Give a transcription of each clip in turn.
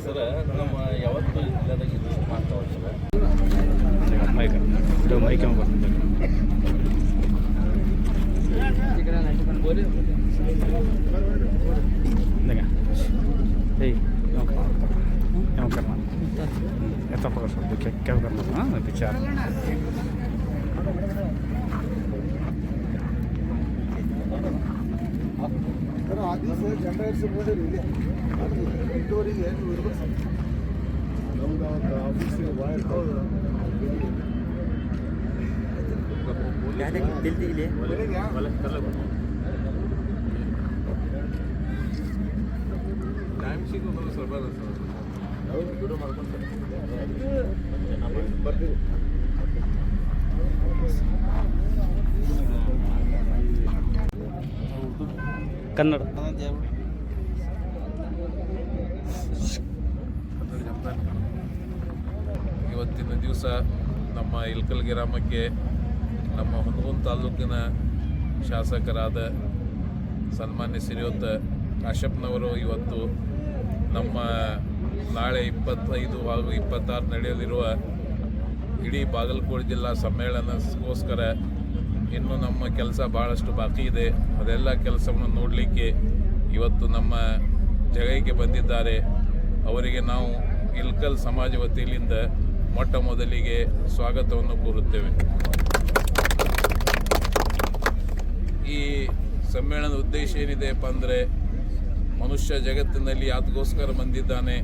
Sir ನಮ್ಮ ಯಾವತ್ತು ಜಿಲ್ಲೆದಾಗ ಇದಿಷ್ಟು ಮಾಡ್ತಾವೆ ಸರ್ ಮೈಕ್ ಬರ್ತದೆ यहाँ करना ऐसा पकड़ सकते क्या करना हाँ विचार ಕನ್ನಡ ಇವತ್ತಿನ ದಿವಸ ನಮ್ಮ ಇಲ್ಕಲ್ ಗ್ರಾಮಕ್ಕೆ ನಮ್ಮ ಹುನಗುಂದ ತಾಲೂಕಿನ ಶಾಸಕರಾದ ಸನ್ಮಾನ್ಯ ಶ್ರೀಯುತ ಕಾಶ್ಯಪ್ನವರು ಇವತ್ತು ನಮ್ಮ ನಾಳೆ 25 ಹಾಗೂ 26 ನಡೆಯಲಿರುವ ಇಡೀ ಬಾಗಲಕೋಟೆ ಜಿಲ್ಲಾ ಸಮ್ಮೇಳನಕ್ಕೋಸ್ಕರ ಇನ್ನೂ ನಮ್ಮ ಕೆಲಸ ಭಾಳಷ್ಟು ಬಾಕಿ ಇದೆ. ಅದೆಲ್ಲ ಕೆಲಸವನ್ನು ನೋಡಲಿಕ್ಕೆ ಇವತ್ತು ನಮ್ಮ ಜಗೈಗೆ ಬಂದಿದ್ದಾರೆ. ಅವರಿಗೆ ನಾವು ಇಲ್ಕಲ್ ಸಮಾಜ ವತಿಯಿಂದ ಮೊಟ್ಟ ಮೊದಲಿಗೆ ಸ್ವಾಗತವನ್ನು ಕೋರುತ್ತೇವೆ. ಈ ಸಮ್ಮೇಳನದ ಉದ್ದೇಶ ಏನಿದೆಯಪ್ಪ ಅಂದರೆ, ಮನುಷ್ಯ ಜಗತ್ತಿನಲ್ಲಿ ಅದಕ್ಕೋಸ್ಕರ ಬಂದಿದ್ದಾನೆ,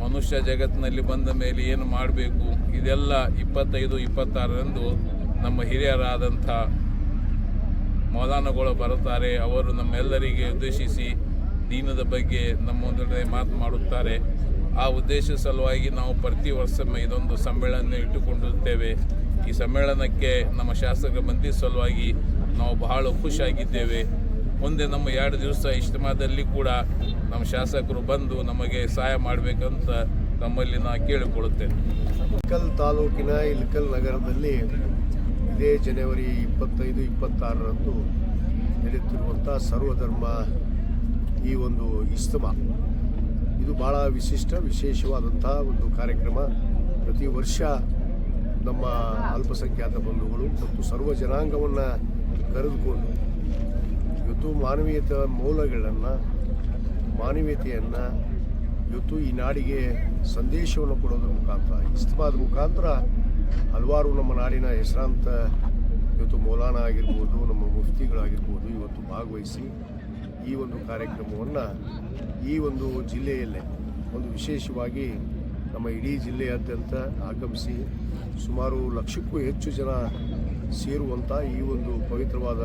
ಮನುಷ್ಯ ಜಗತ್ತಿನಲ್ಲಿ ಬಂದ ಮೇಲೆ ಏನು ಮಾಡಬೇಕು, ಇದೆಲ್ಲ 25-26ರಂದು ನಮ್ಮ ಹಿರಿಯರಾದಂಥ ಮೌಲಾನಗಳು ಬರುತ್ತಾರೆ. ಅವರು ನಮ್ಮೆಲ್ಲರಿಗೆ ಉದ್ದೇಶಿಸಿ ದೀನದ ಬಗ್ಗೆ ನಮ್ಮೊಂದಿಗೆ ಮಾತು ಮಾಡುತ್ತಾರೆ. ಆ ಉದ್ದೇಶ ಸಲುವಾಗಿ ನಾವು ಪ್ರತಿ ವರ್ಷ ಇದೊಂದು ಸಮ್ಮೇಳನ ಇಟ್ಟುಕೊಂಡಿರುತ್ತೇವೆ. ಈ ಸಮ್ಮೇಳನಕ್ಕೆ ನಮ್ಮ ಶಾಸಕರ ಬಂದಿ ಸಲುವಾಗಿ ನಾವು ಬಹಳ ಖುಷಿಯಾಗಿದ್ದೇವೆ. ಮುಂದೆ ನಮ್ಮ 2 ದಿವಸ ಇಜ್ತಿಮಾದಲ್ಲಿ ಕೂಡ ನಮ್ಮ ಶಾಸಕರು ಬಂದು ನಮಗೆ ಸಹಾಯ ಮಾಡಬೇಕಂತ ನಮ್ಮಲ್ಲಿ ನಾನು ಕೇಳಿಕೊಳ್ಳುತ್ತೇನೆ. ಇಲ್ಕಲ್ ತಾಲೂಕಿನ ಇಲ್ಕಲ್ ನಗರದಲ್ಲಿ ಇದೇ ಜನವರಿ 25-26ರಂದು ನಡೆಯುತ್ತಿರುವಂಥ ಸರ್ವಧರ್ಮ ಈ ಒಂದು ಇಜ್ತಿಮಾ ಇದು ಭಾಳ ವಿಶೇಷವಾದಂಥ ಒಂದು ಕಾರ್ಯಕ್ರಮ. ಪ್ರತಿ ವರ್ಷ ನಮ್ಮ ಅಲ್ಪಸಂಖ್ಯಾತ ಬಂಧುಗಳು ಮತ್ತು ಸರ್ವ ಜನಾಂಗವನ್ನು ಕರೆದುಕೊಂಡು ಇವತ್ತು ಮಾನವೀಯತೆಯ ಮೌಲ್ಯಗಳನ್ನು, ಮಾನವೀಯತೆಯನ್ನು ಇವತ್ತು ಈ ನಾಡಿಗೆ ಸಂದೇಶವನ್ನು ಕೊಡೋದ್ರ ಮುಖಾಂತರ, ಇಜ್ತಿಮಾದ ಮುಖಾಂತರ ಹಲವಾರು ನಮ್ಮ ನಾಡಿನ ಹೆಸರಾಂತ ಇವತ್ತು ಮೌಲಾನ ಆಗಿರ್ಬೋದು, ನಮ್ಮ ಮುಫ್ತಿಗಳಾಗಿರ್ಬೋದು ಇವತ್ತು ಭಾಗವಹಿಸಿ ಈ ಒಂದು ಕಾರ್ಯಕ್ರಮವನ್ನು ಈ ಒಂದು ಜಿಲ್ಲೆಯಲ್ಲೇ ಒಂದು ವಿಶೇಷವಾಗಿ ನಮ್ಮ ಇಡೀ ಜಿಲ್ಲೆಯಾದ್ಯಂತ ಆಗಮಿಸಿ ಸುಮಾರು 1 ಲಕ್ಷಕ್ಕೂ ಹೆಚ್ಚು ಜನ ಸೇರುವಂಥ ಈ ಒಂದು ಪವಿತ್ರವಾದ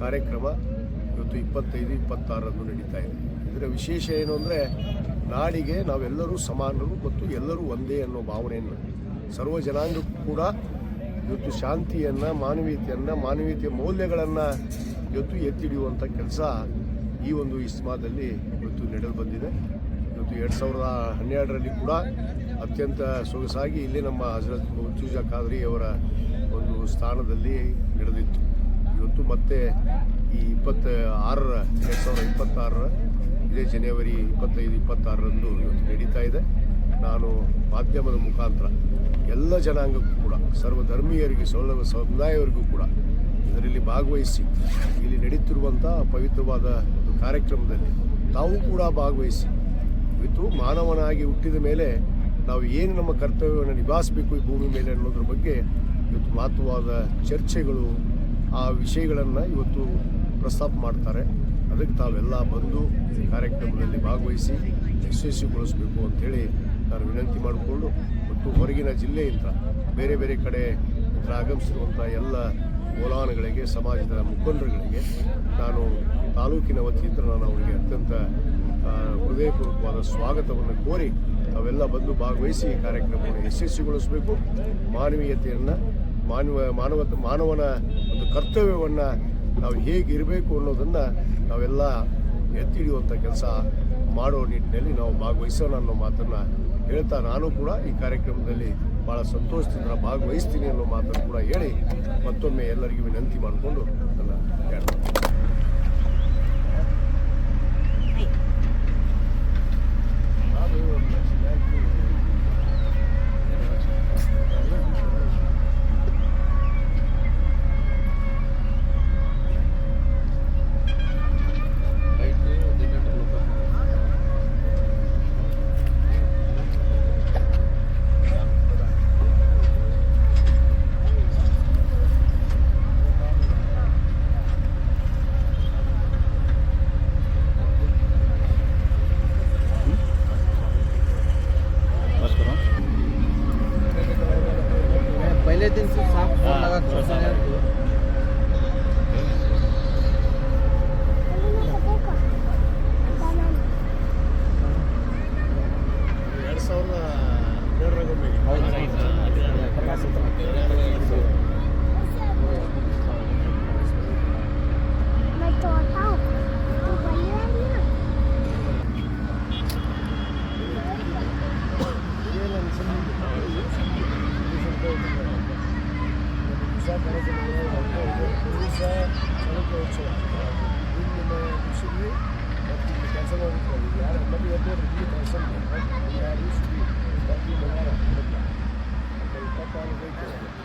ಕಾರ್ಯಕ್ರಮ ಇವತ್ತು 25-26ರಂದು ನಡೀತಾ ಇದೆ. ಇದರ ವಿಶೇಷ ಏನು ಅಂದರೆ, ನಾಡಿಗೆ ನಾವೆಲ್ಲರೂ ಸಮಾನರು ಮತ್ತು ಎಲ್ಲರೂ ಒಂದೇ ಅನ್ನೋ ಭಾವನೆಯನ್ನು, ಸರ್ವ ಜನಾಂಗಕ್ಕೂ ಕೂಡ ಇವತ್ತು ಶಾಂತಿಯನ್ನು, ಮಾನವೀಯತೆಯ ಮೌಲ್ಯಗಳನ್ನು ಇವತ್ತು ಎತ್ತಿಡಿಯುವಂಥ ಕೆಲಸ ಈ ಒಂದು ಇಜ್ತಿಮಾದಲ್ಲಿ ಇವತ್ತು ನಡೆದು ಬಂದಿದೆ. ಇವತ್ತು 2012ರಲ್ಲಿ ಕೂಡ ಅತ್ಯಂತ ಸೊಗಸಾಗಿ ಇಲ್ಲಿ ನಮ್ಮ ಹಜರತ್ ಮುರ್ತುಜಾ ಖಾದ್ರಿ ಅವರ ಒಂದು ಸ್ಥಾನದಲ್ಲಿ ನಡೆದಿತ್ತು. ಇವತ್ತು ಮತ್ತೆ ಈ 2026 ಇದೇ ಜನವರಿ 25-26ರಂದು ಇವತ್ತು ನಡೀತಾ ಇದೆ. ನಾನು ಮಾಧ್ಯಮದ ಮುಖಾಂತರ ಎಲ್ಲ ಜನಾಂಗಕ್ಕೂ ಕೂಡ, ಸರ್ವಧರ್ಮೀಯರಿಗೆ, ಸಮುದಾಯವರಿಗೂ ಕೂಡ ಇದರಲ್ಲಿ ಭಾಗವಹಿಸಿ ಇಲ್ಲಿ ನಡೀತಿರುವಂಥ ಪವಿತ್ರವಾದ ಒಂದು ಕಾರ್ಯಕ್ರಮದಲ್ಲಿ ತಾವು ಕೂಡ ಭಾಗವಹಿಸಿ ಇವತ್ತು ಮಾನವನಾಗಿ ಹುಟ್ಟಿದ ಮೇಲೆ ನಾವು ಏನು ನಮ್ಮ ಕರ್ತವ್ಯವನ್ನು ನಿಭಾಯಿಸಬೇಕು ಈ ಭೂಮಿ ಮೇಲೆ ಅನ್ನೋದ್ರ ಬಗ್ಗೆ ಇವತ್ತು ಮಹತ್ವವಾದ ಚರ್ಚೆಗಳು, ಆ ವಿಷಯಗಳನ್ನು ಇವತ್ತು ಪ್ರಸ್ತಾಪ ಮಾಡ್ತಾರೆ. ಅದಕ್ಕೆ ತಾವೆಲ್ಲ ಬಂದು ಈ ಕಾರ್ಯಕ್ರಮದಲ್ಲಿ ಭಾಗವಹಿಸಿ ಯಶಸ್ವಿಗೊಳಿಸಬೇಕು ಅಂಥೇಳಿ ನಾನು ವಿನಂತಿ ಮಾಡಿಕೊಂಡು, ಮತ್ತು ಹೊರಗಿನ ಜಿಲ್ಲೆಯಿಂದ ಬೇರೆ ಬೇರೆ ಕಡೆ ಆಗಮಿಸಿರುವಂಥ ಎಲ್ಲ ಮೌಲಾನಗಳಿಗೆ, ಸಮಾಜದ ಮುಖಂಡರುಗಳಿಗೆ ನಾನು ತಾಲೂಕಿನ ವತಿಯಿಂದ ನಾನು ಅವರಿಗೆ ಅತ್ಯಂತ ಹೃದಯಪೂರ್ವಕವಾದ ಸ್ವಾಗತವನ್ನು ಕೋರಿ ತಾವೆಲ್ಲ ಬಂದು ಭಾಗವಹಿಸಿ ಈ ಕಾರ್ಯಕ್ರಮವನ್ನು ಯಶಸ್ವಿಗೊಳಿಸಬೇಕು. ಮಾನವೀಯತೆಯನ್ನು, ಮಾನವನ ಒಂದು ಕರ್ತವ್ಯವನ್ನು ನಾವು ಹೇಗಿರಬೇಕು ಅನ್ನೋದನ್ನು ನಾವೆಲ್ಲ ಎತ್ತಿ ಹಿಡಿಯುವಂಥ ಕೆಲಸ ಮಾಡೋ ನಿಟ್ಟಿನಲ್ಲಿ ನಾವು ಭಾಗವಹಿಸೋಣ ಅನ್ನೋ ಮಾತನ್ನು ಹೇಳ್ತಾ, ನಾನು ಕೂಡ ಈ ಕಾರ್ಯಕ್ರಮದಲ್ಲಿ ಭಾಳ ಸಂತೋಷದಿಂದ ಭಾಗವಹಿಸ್ತೀನಿ ಅನ್ನೋ ಮಾತನ್ನು ಕೂಡ ಹೇಳಿ ಮತ್ತೊಮ್ಮೆ ಎಲ್ಲರಿಗೂ ವಿನಂತಿ ಮಾಡಿಕೊಂಡು ನನ್ನ ಹೇಳ್ತೀನಿ. but you are there to meet or something, right? We are used to be talking about it. Okay, talk all the way to it.